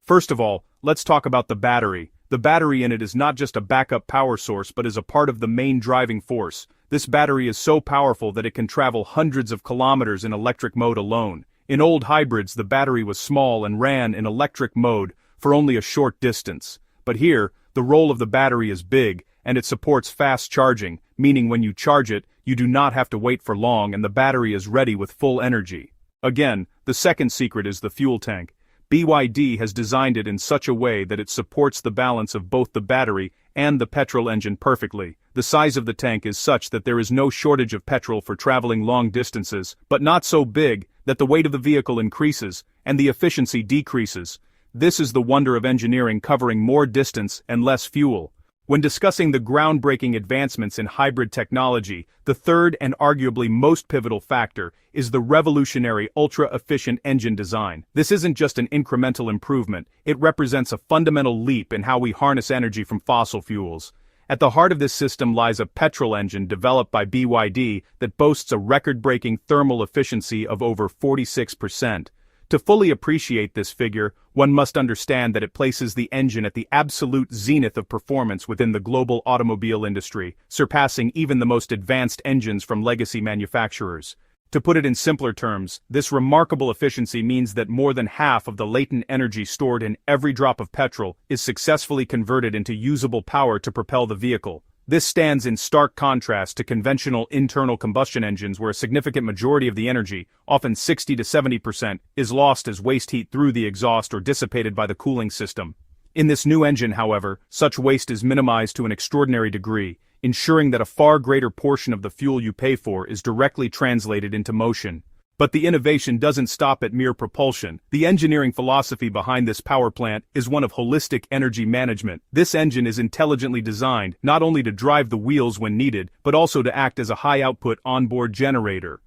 First of all, let's talk about the battery. The battery in it is not just a backup power source but is a part of the main driving force. This battery is so powerful that it can travel hundreds of kilometers in electric mode alone. In old hybrids, the battery was small and ran in electric mode for only a short distance. But here, the role of the battery is big, and it supports fast charging, meaning when you charge it, you do not have to wait for long and the battery is ready with full energy. Again, the second secret is the fuel tank. BYD has designed it in such a way that it supports the balance of both the battery and the petrol engine perfectly. The size of the tank is such that there is no shortage of petrol for traveling long distances, but not so big that the weight of the vehicle increases and the efficiency decreases. This is the wonder of engineering, covering more distance and less fuel. When discussing the groundbreaking advancements in hybrid technology, the third and arguably most pivotal factor is the revolutionary ultra-efficient engine design. This isn't just an incremental improvement, it represents a fundamental leap in how we harness energy from fossil fuels. At the heart of this system lies a petrol engine developed by BYD that boasts a record-breaking thermal efficiency of over 46%. To fully appreciate this figure, one must understand that it places the engine at the absolute zenith of performance within the global automobile industry, surpassing even the most advanced engines from legacy manufacturers. To put it in simpler terms, this remarkable efficiency means that more than half of the latent energy stored in every drop of petrol is successfully converted into usable power to propel the vehicle. This stands in stark contrast to conventional internal combustion engines where a significant majority of the energy, often 60 to 70%, is lost as waste heat through the exhaust or dissipated by the cooling system. In this new engine, however, such waste is minimized to an extraordinary degree, ensuring that a far greater portion of the fuel you pay for is directly translated into motion. But the innovation doesn't stop at mere propulsion. The engineering philosophy behind this power plant is one of holistic energy management. This engine is intelligently designed not only to drive the wheels when needed, but also to act as a high-output onboard generator.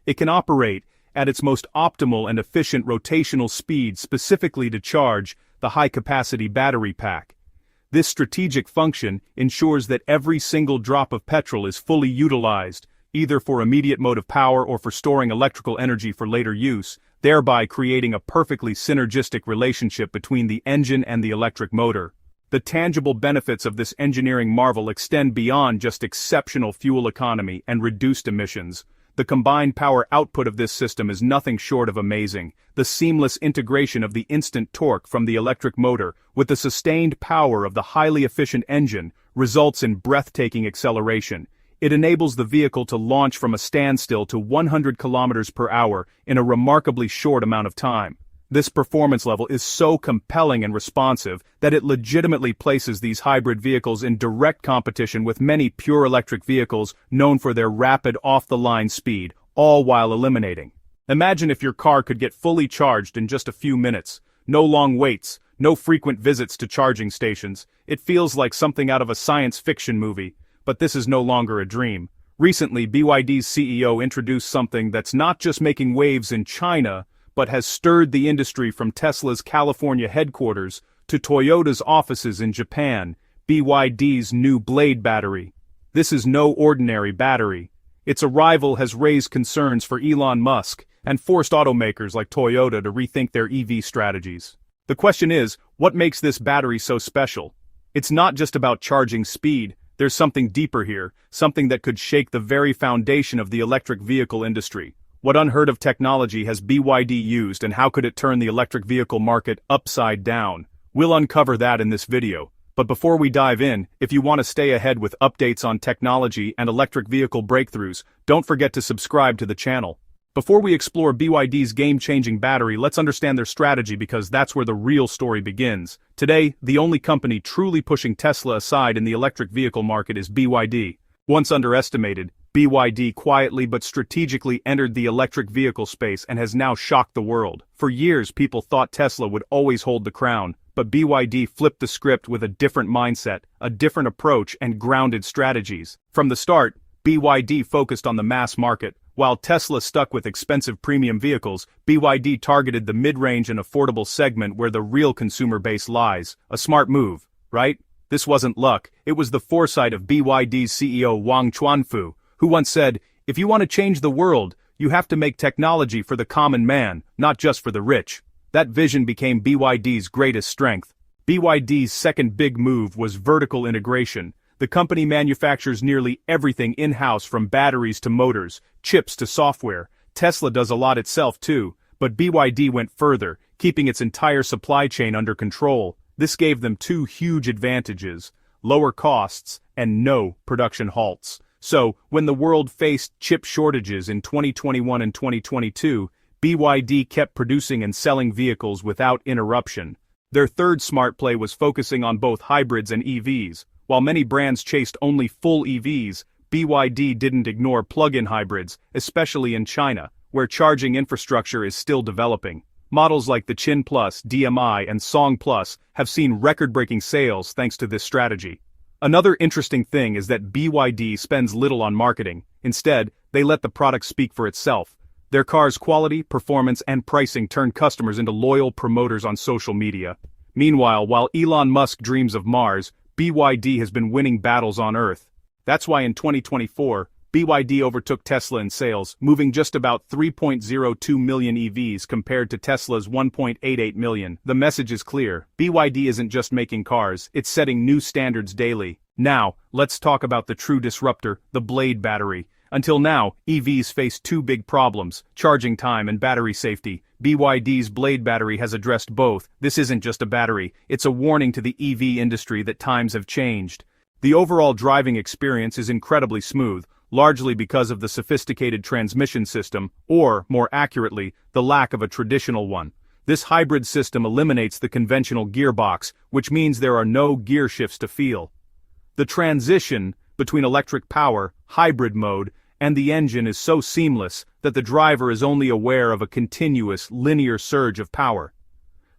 It can operate at its most optimal and efficient rotational speed specifically to charge the high-capacity battery pack. This strategic function ensures that every single drop of petrol is fully utilized, either for immediate motive power or for storing electrical energy for later use, thereby creating a perfectly synergistic relationship between the engine and the electric motor. The tangible benefits of this engineering marvel extend beyond just exceptional fuel economy and reduced emissions. The combined power output of this system is nothing short of amazing. The seamless integration of the instant torque from the electric motor with the sustained power of the highly efficient engine results in breathtaking acceleration. It enables the vehicle to launch from a standstill to 100 kilometers per hour in a remarkably short amount of time. This performance level is so compelling and responsive that it legitimately places these hybrid vehicles in direct competition with many pure electric vehicles known for their rapid off-the-line speed, all while eliminating. Imagine if your car could get fully charged in just a few minutes. No long waits, no frequent visits to charging stations. It feels like something out of a science fiction movie. But this is no longer a dream. Recently, BYD's CEO introduced something that's not just making waves in China, but has stirred the industry from Tesla's California headquarters to Toyota's offices in Japan, BYD's new Blade battery. This is no ordinary battery. Its arrival has raised concerns for Elon Musk and forced automakers like Toyota to rethink their EV strategies. The question is, what makes this battery so special? It's not just about charging speed. There's something deeper here, something that could shake the very foundation of the electric vehicle industry. What unheard of technology has BYD used and how could it turn the electric vehicle market upside down? We'll uncover that in this video. But before we dive in, if you want to stay ahead with updates on technology and electric vehicle breakthroughs, don't forget to subscribe to the channel. Before we explore BYD's game-changing battery, let's understand their strategy because that's where the real story begins. Today, the only company truly pushing Tesla aside in the electric vehicle market is BYD. Once underestimated, BYD quietly but strategically entered the electric vehicle space and has now shocked the world. For years, people thought Tesla would always hold the crown, but BYD flipped the script with a different mindset, a different approach, and grounded strategies. From the start, BYD focused on the mass market. While Tesla stuck with expensive premium vehicles, BYD targeted the mid-range and affordable segment where the real consumer base lies. A smart move, right? This wasn't luck, it was the foresight of BYD's CEO Wang Chuanfu, who once said, "If you want to change the world, you have to make technology for the common man, not just for the rich." That vision became BYD's greatest strength. BYD's second big move was vertical integration. The company manufactures nearly everything in-house from batteries to motors, chips to software. Tesla does a lot itself too, but BYD went further, keeping its entire supply chain under control. This gave them two huge advantages: lower costs and no production halts. So, when the world faced chip shortages in 2021 and 2022, BYD kept producing and selling vehicles without interruption. Their third smart play was focusing on both hybrids and EVs. While many brands chased only full EVs, BYD didn't ignore plug-in hybrids, especially in China, where charging infrastructure is still developing. Models like the Qin Plus, DMI, and Song Plus have seen record-breaking sales thanks to this strategy. Another interesting thing is that BYD spends little on marketing. Instead, they let the product speak for itself. Their car's quality, performance, and pricing turn customers into loyal promoters on social media. Meanwhile, while Elon Musk dreams of Mars, BYD has been winning battles on Earth. That's why in 2024, BYD overtook Tesla in sales, moving just about 3.02 million EVs compared to Tesla's 1.88 million. The message is clear: BYD isn't just making cars, it's setting new standards daily. Now, let's talk about the true disruptor, the Blade battery. Until now, EVs faced two big problems: charging time and battery safety. BYD's Blade battery has addressed both. This isn't just a battery, it's a warning to the EV industry that times have changed. The overall driving experience is incredibly smooth, largely because of the sophisticated transmission system, or, more accurately, the lack of a traditional one. This hybrid system eliminates the conventional gearbox, which means there are no gear shifts to feel. The transition between electric power, hybrid mode, and the engine is so seamless that the driver is only aware of a continuous, linear surge of power.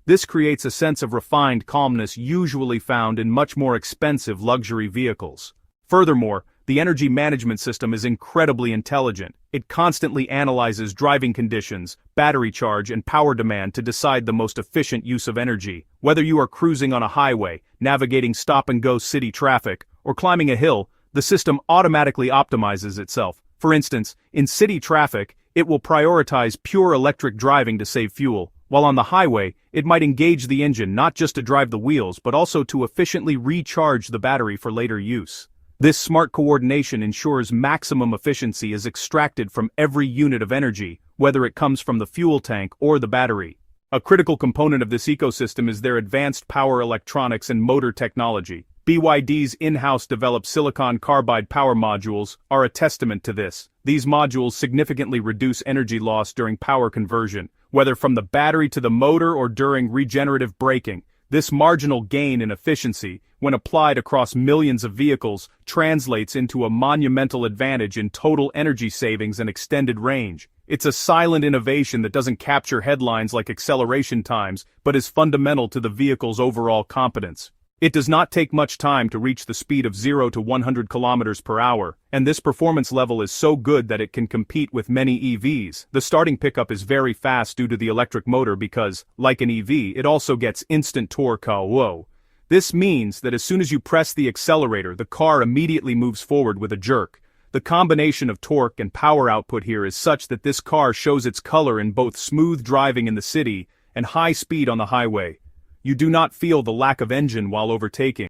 This creates a sense of refined calmness usually found in much more expensive luxury vehicles. Furthermore, the energy management system is incredibly intelligent. It constantly analyzes driving conditions, battery charge, and power demand to decide the most efficient use of energy. Whether you are cruising on a highway, navigating stop-and-go city traffic, or climbing a hill, the system automatically optimizes itself. For instance, in city traffic, it will prioritize pure electric driving to save fuel, while on the highway, it might engage the engine not just to drive the wheels but also to efficiently recharge the battery for later use. This smart coordination ensures maximum efficiency is extracted from every unit of energy, whether it comes from the fuel tank or the battery. A critical component of this ecosystem is their advanced power electronics and motor technology. BYD's in-house developed silicon carbide power modules are a testament to this. These modules significantly reduce energy loss during power conversion, whether from the battery to the motor or during regenerative braking. This marginal gain in efficiency, when applied across millions of vehicles, translates into a monumental advantage in total energy savings and extended range. It's a silent innovation that doesn't capture headlines like acceleration times, but is fundamental to the vehicle's overall competence. It does not take much time to reach the speed of 0 to 100 kilometers per hour, and this performance level is so good that it can compete with many EVs. The starting pickup is very fast due to the electric motor because, like an EV, it also gets instant torque. Whoa. This means that as soon as you press the accelerator, the car immediately moves forward with a jerk. The combination of torque and power output here is such that this car shows its color in both smooth driving in the city and high speed on the highway. You do not feel the lack of engine while overtaking.